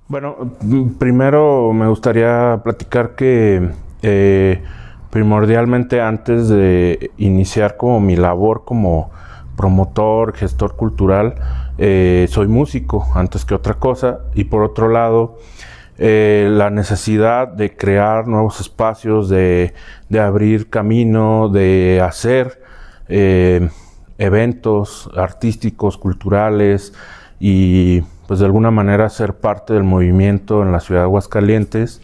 Bueno, primero me gustaría platicar que primordialmente antes de iniciar como mi labor como promotor, gestor cultural, soy músico antes que otra cosa, y por otro lado la necesidad de crear nuevos espacios, de abrir camino, de hacer eventos artísticos, culturales y pues de alguna manera ser parte del movimiento en la ciudad de Aguascalientes,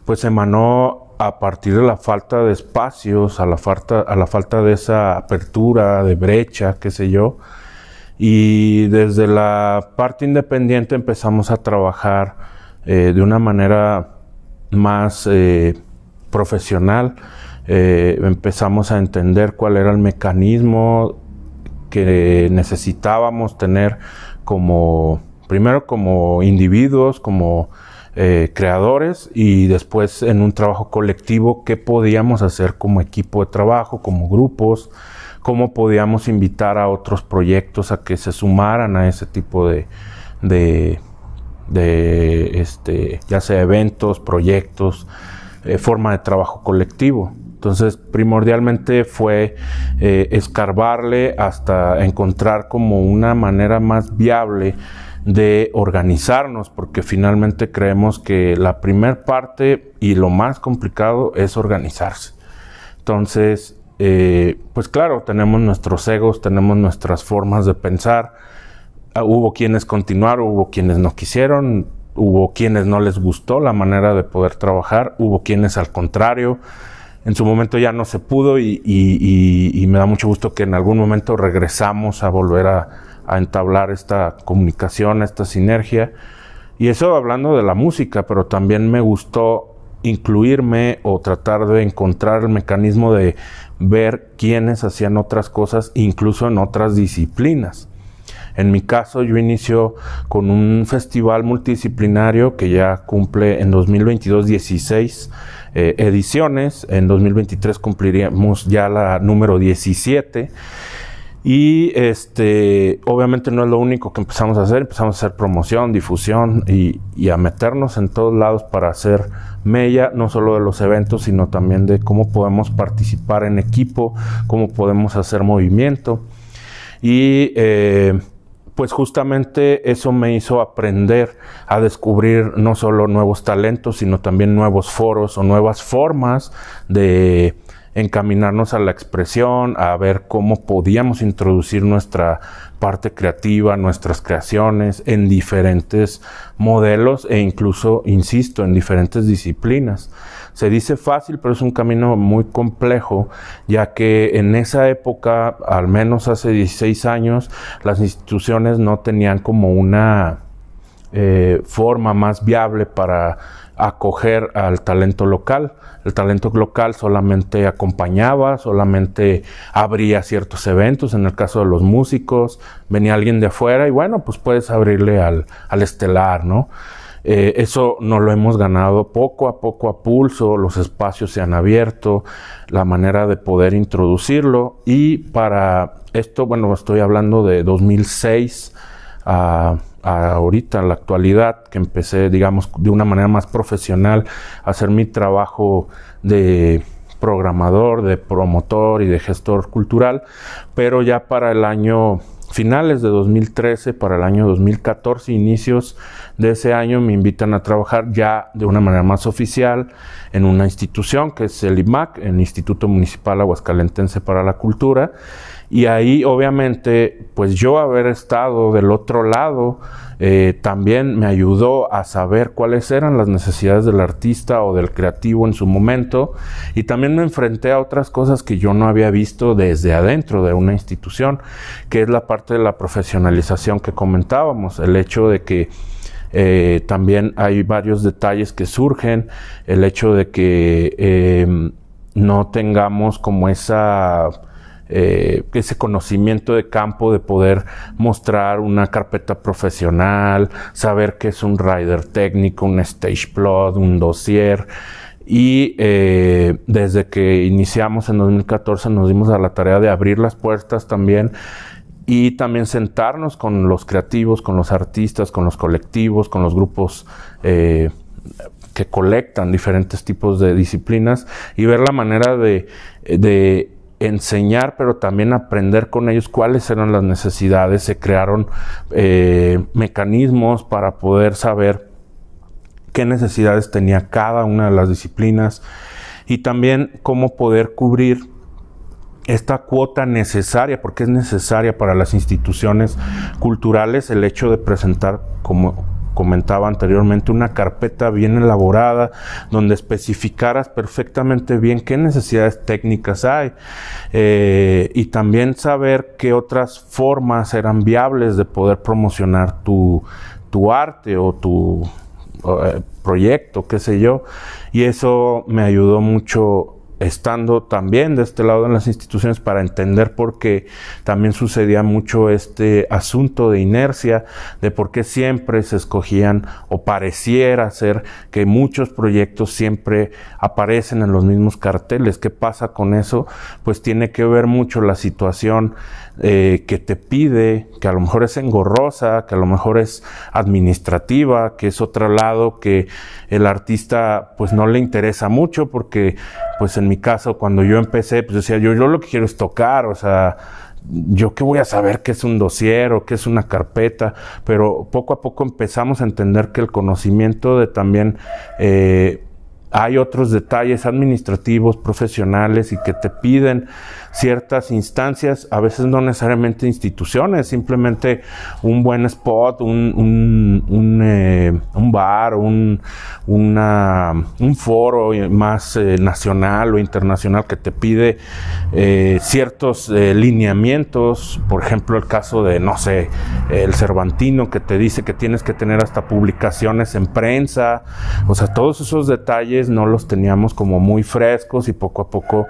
pues emanó a partir de la falta de espacios, a la falta de esa apertura, de brecha, qué sé yo. Y desde la parte independiente empezamos a trabajar de una manera más profesional. Empezamos a entender cuál era el mecanismo que necesitábamos tener primero como individuos, como creadores, y después en un trabajo colectivo, qué podíamos hacer como equipo de trabajo, como grupos, cómo podíamos invitar a otros proyectos a que se sumaran a ese tipo ya sea eventos, proyectos, forma de trabajo colectivo. Entonces, primordialmente fue escarbarle hasta encontrar como una manera más viable de organizarnos, porque finalmente creemos que la primer parte y lo más complicado es organizarse. Entonces, pues claro, tenemos nuestros egos, tenemos nuestras formas de pensar. Hubo quienes continuaron, hubo quienes no quisieron, hubo quienes no les gustó la manera de poder trabajar, hubo quienes al contrario, en su momento ya no se pudo y me da mucho gusto que en algún momento regresamos a volver a entablar esta comunicación, esta sinergia. Y eso hablando de la música, pero también me gustó incluirme o tratar de encontrar el mecanismo de ver quiénes hacían otras cosas, incluso en otras disciplinas. En mi caso, yo inicio con un festival multidisciplinario que ya cumple en 2022 16 ediciones. En 2023 cumpliríamos ya la número 17. Y obviamente no es lo único que empezamos a hacer promoción, difusión y a meternos en todos lados para hacer mella, no solo de los eventos, sino también de cómo podemos participar en equipo, cómo podemos hacer movimiento. Y pues justamente eso me hizo aprender a descubrir no solo nuevos talentos, sino también nuevos foros o nuevas formas de encaminarnos a la expresión, a ver cómo podíamos introducir nuestra parte creativa, nuestras creaciones en diferentes modelos e incluso, insisto, en diferentes disciplinas. Se dice fácil, pero es un camino muy complejo, ya que en esa época, al menos hace 16 años, las instituciones no tenían como una forma más viable para acoger al talento local. El talento local solamente acompañaba, solamente abría ciertos eventos. En el caso de los músicos, venía alguien de afuera y bueno, pues puedes abrirle al estelar, ¿no? Eso nos lo hemos ganado poco a pulso, los espacios se han abierto, la manera de poder introducirlo. Y para esto, bueno, estoy hablando de 2006 a ahorita, en la actualidad, que empecé, digamos, de una manera más profesional a hacer mi trabajo de programador, de promotor y de gestor cultural, pero ya para el año finales de 2013, para el año 2014, inicios de ese año, me invitan a trabajar ya de una manera más oficial en una institución que es el IMAC, el Instituto Municipal Aguascalentense para la Cultura. Y ahí obviamente pues yo haber estado del otro lado también me ayudó a saber cuáles eran las necesidades del artista o del creativo en su momento, y también me enfrenté a otras cosas que yo no había visto desde adentro de una institución, que es la parte de la profesionalización que comentábamos, el hecho de que también hay varios detalles que surgen, el hecho de que no tengamos como ese conocimiento de campo de poder mostrar una carpeta profesional, saber qué es un rider técnico, un stage plot, un dossier. Y desde que iniciamos en 2014 nos dimos a la tarea de abrir las puertas también y también sentarnos con los creativos, con los artistas, con los colectivos, con los grupos que colectan diferentes tipos de disciplinas y ver la manera de enseñar, pero también aprender con ellos cuáles eran las necesidades. Se crearon mecanismos para poder saber qué necesidades tenía cada una de las disciplinas y también cómo poder cubrir esta cuota necesaria, porque es necesaria para las instituciones culturales el hecho de presentar, como comentaba anteriormente, una carpeta bien elaborada donde especificaras perfectamente bien qué necesidades técnicas hay y también saber qué otras formas eran viables de poder promocionar tu arte o tu proyecto, qué sé yo, y eso me ayudó mucho estando también de este lado en las instituciones para entender por qué también sucedía mucho este asunto de inercia, de por qué siempre se escogían o pareciera ser que muchos proyectos siempre aparecen en los mismos carteles. ¿Qué pasa con eso? Pues tiene que ver mucho la situación que te pide, que a lo mejor es engorrosa, que a lo mejor es administrativa, que es otro lado que el artista pues no le interesa mucho, porque pues en mi caso cuando yo empecé pues decía yo lo que quiero es tocar, o sea, yo qué voy a saber qué es un dossier o qué es una carpeta, pero poco a poco empezamos a entender que el conocimiento de también hay otros detalles administrativos, profesionales y que te piden ciertas instancias, a veces no necesariamente instituciones, simplemente un buen spot, un bar, un foro más nacional o internacional que te pide ciertos lineamientos, por ejemplo el caso de, no sé, el Cervantino que te dice que tienes que tener hasta publicaciones en prensa, o sea, todos esos detalles no los teníamos como muy frescos y poco a poco,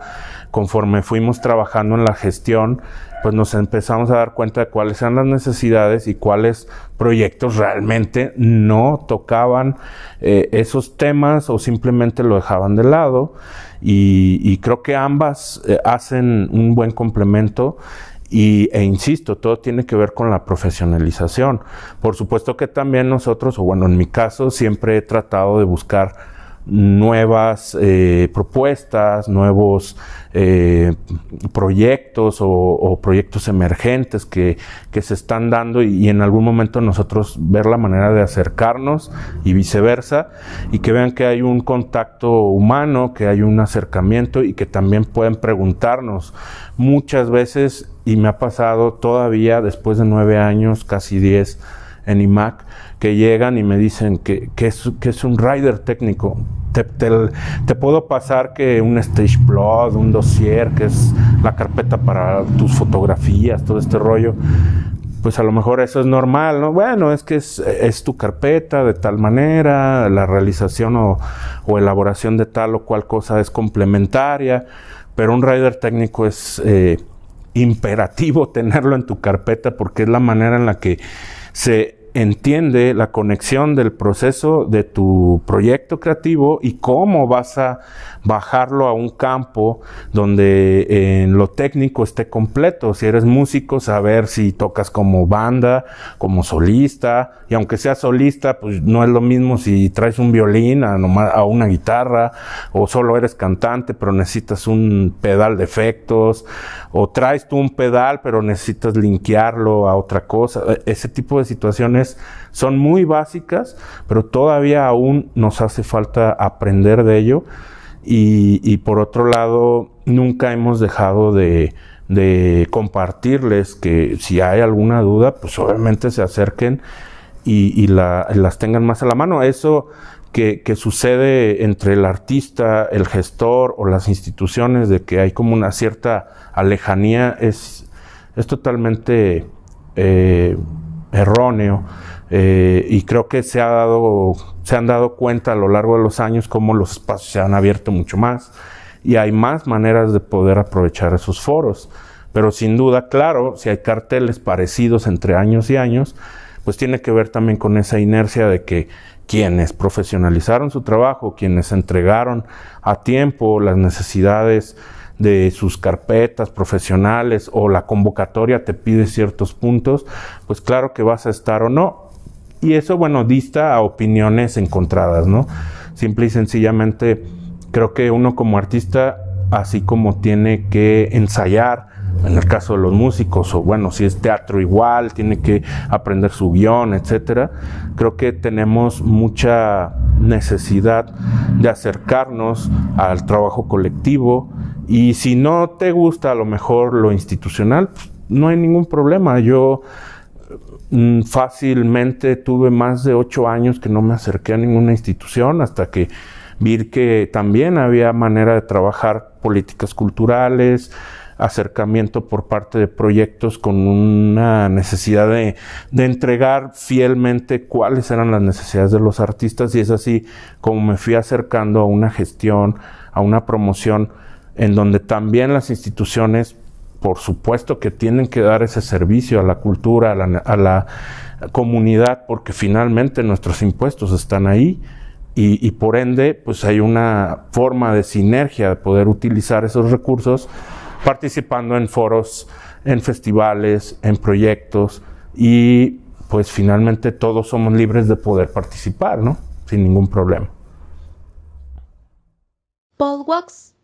conforme fuimos trabajando en la gestión, pues nos empezamos a dar cuenta de cuáles eran las necesidades y cuáles proyectos realmente no tocaban esos temas o simplemente lo dejaban de lado y creo que ambas hacen un buen complemento. E insisto, todo tiene que ver con la profesionalización. Por supuesto que también nosotros, o bueno, en mi caso, siempre he tratado de buscar nuevas propuestas, nuevos proyectos o proyectos emergentes que se están dando y en algún momento nosotros ver la manera de acercarnos y viceversa, y que vean que hay un contacto humano, que hay un acercamiento y que también pueden preguntarnos muchas veces, y me ha pasado todavía después de 9 años, casi 10 en IMAC, que llegan y me dicen que es un rider técnico. Te puedo pasar que un stage plot, un dossier, que es la carpeta para tus fotografías, todo este rollo. Pues a lo mejor eso es normal, ¿no? Bueno, es que es tu carpeta de tal manera, la realización o elaboración de tal o cual cosa es complementaria, pero un rider técnico es imperativo tenerlo en tu carpeta porque es la manera en la que se entiende la conexión del proceso de tu proyecto creativo y cómo vas a bajarlo a un campo donde en lo técnico esté completo. Si eres músico, saber si tocas como banda, como solista, y aunque seas solista, pues no es lo mismo si traes un violín a una guitarra, o solo eres cantante pero necesitas un pedal de efectos, o traes tú un pedal pero necesitas linkearlo a otra cosa. Ese tipo de situaciones son muy básicas, pero todavía aún nos hace falta aprender de ello. Y por otro lado, nunca hemos dejado de compartirles que si hay alguna duda, pues obviamente se acerquen y las tengan más a la mano. Eso que sucede entre el artista, el gestor o las instituciones, de que hay como una cierta alejanía, es totalmente erróneo. Y creo que se han dado cuenta a lo largo de los años cómo los espacios se han abierto mucho más y hay más maneras de poder aprovechar esos foros. Pero sin duda, claro, si hay carteles parecidos entre años y años, pues tiene que ver también con esa inercia de que quienes profesionalizaron su trabajo, quienes entregaron a tiempo las necesidades de sus carpetas profesionales o la convocatoria te pide ciertos puntos, pues claro que vas a estar o no. Y eso, bueno, dista a opiniones encontradas, ¿no? Simple y sencillamente creo que uno como artista, así como tiene que ensayar, en el caso de los músicos, o bueno, si es teatro igual, tiene que aprender su guión, etcétera. Creo que tenemos mucha necesidad de acercarnos al trabajo colectivo, y si no te gusta a lo mejor lo institucional, pues, no hay ningún problema. Yo fácilmente tuve más de 8 años que no me acerqué a ninguna institución, hasta que vi que también había manera de trabajar políticas culturales, acercamiento por parte de proyectos con una necesidad de entregar fielmente cuáles eran las necesidades de los artistas, y es así como me fui acercando a una gestión, a una promoción, en donde también las instituciones, por supuesto que tienen que dar ese servicio a la cultura, a la comunidad, porque finalmente nuestros impuestos están ahí, y por ende pues hay una forma de sinergia de poder utilizar esos recursos participando en foros, en festivales, en proyectos, y pues finalmente todos somos libres de poder participar, ¿no? Sin ningún problema. Paul Wax